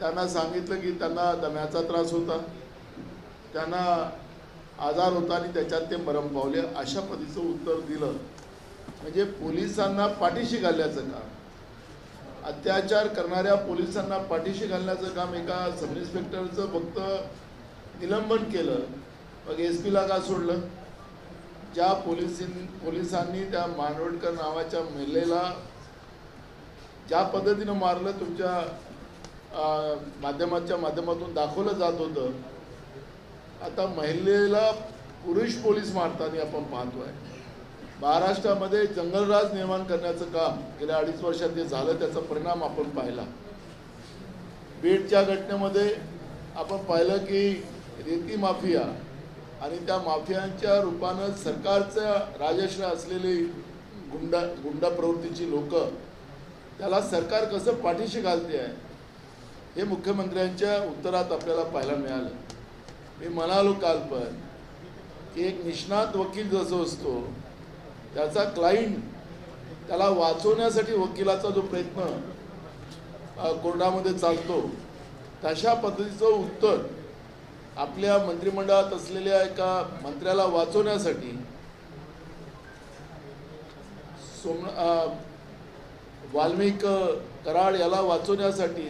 त्यांना सांगितलं की त्यांना दम्याचा त्रास होता, त्यांना आजार होता आणि त्याच्यात ते मरण पावले, अशा पद्धतीचं उत्तर दिलं. म्हणजे पोलिसांना पाठीशी घालण्याचं काम, अत्याचार करणाऱ्या पोलिसांना पाठीशी घालण्याचं काम एका सब इन्स्पेक्टरचं फक्त निलंबन केलं, मग SP ला का सोडलं? ज्या पोलिसांनी त्या मानवडकर नावाच्या महिलेला ज्या पद्धतीनं मारलं, तुमच्या माध्यमातून दाखवलं जात होतं. आता महिलेला पुरुष पोलीस मारताना आपण पाहतोय. महाराष्ट्रामध्ये जंगलराज निर्माण करण्याचं काम गेल्या 2.5 वर्षात जे झालं त्याचा परिणाम आपण पाहिला. बीडच्या घटनेमध्ये आपण पाहिलं की रेती माफिया आणि त्या माफियांच्या रूपानं सरकारचा राजश्रय असलेली गुंडा प्रवृत्तीची लोक, त्याला सरकार कसं पाठीशी घालते आहे हे मुख्यमंत्र्यांच्या उत्तरात आपल्याला पाहायला मिळालं. मी म्हणालो काल पण की एक निष्णात वकील जसं असतो, त्याचा क्लायंट त्याला वाचवण्यासाठी वकिलाचा जो प्रयत्न कोर्टामध्ये चालतो, तशा पद्धतीचं उत्तर आपल्या मंत्रिमंडळात असलेल्या एका मंत्र्याला वाचवण्यासाठी वाल्मिक कराड याला वाचवण्यासाठी,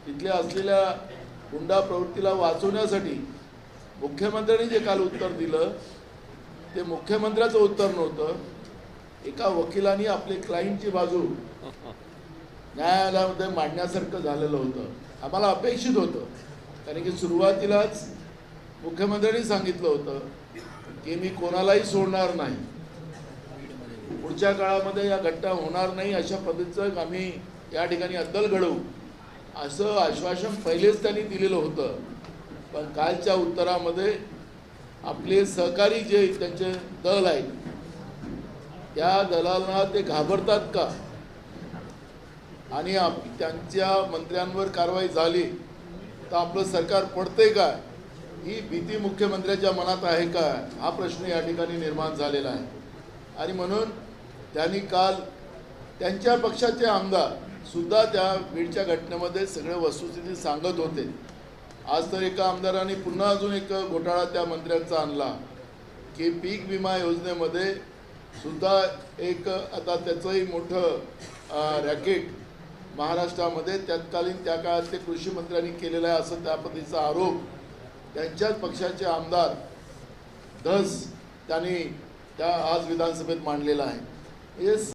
तिथल्या असलेल्या गुंडा प्रवृत्तीला वाचवण्यासाठी मुख्यमंत्र्यांनी जे काल उत्तर दिलं ते मुख्यमंत्र्याचं उत्तर नव्हतं. एका वकिलांनी आपली क्लायंटची बाजू न्यायालयामध्ये मांडण्यासारखं झालेलं होतं. आम्हाला अपेक्षित होतं, कारण की सुरुवातीलाच मुख्यमंत्र्यांनी सांगितलं होतं की मी कोणालाही सोडणार नाही, पुढच्या काळामध्ये या घटना होणार नाही, अशा पद्धतीचं आम्ही या ठिकाणी अद्दल घडवू असं आश्वासन पहिलेच त्यांनी दिलेलं होतं. पण कालच्या उत्तरामध्ये आपले सहकारी जे त्यांचे दल आहेत, त्या दलांना ते घाबरतात का आणि त्यांच्या मंत्र्यांवर कारवाई झाली तर आपलं सरकार पडतंय का, ही भीती मुख्यमंत्र्यांच्या मनात आहे का, हा प्रश्न या ठिकाणी निर्माण झालेला आहे. आणि म्हणून त्यांनी काल त्यांच्या पक्षाचे आमदार सुद्धा त्या बीडच्या घटनेमध्ये सगळे वस्तुस्थिती सांगत होते. आज तर एका आमदारांनी पुन्हा अजून एक घोटाळा त्या मंत्र्यांचा आणला की पीक विमा योजनेमध्ये सुद्धा एक आता त्याचंही मोठं रॅकेट महाराष्ट्रामध्ये तत्कालीन त्या काळात ते कृषी मंत्र्यांनी केलेला आहे, असं त्या पद्धतीचा आरोप त्यांच्याच पक्षाचे आमदार धस त्यांनी त्या आज विधानसभेत मांडलेला आहे. हे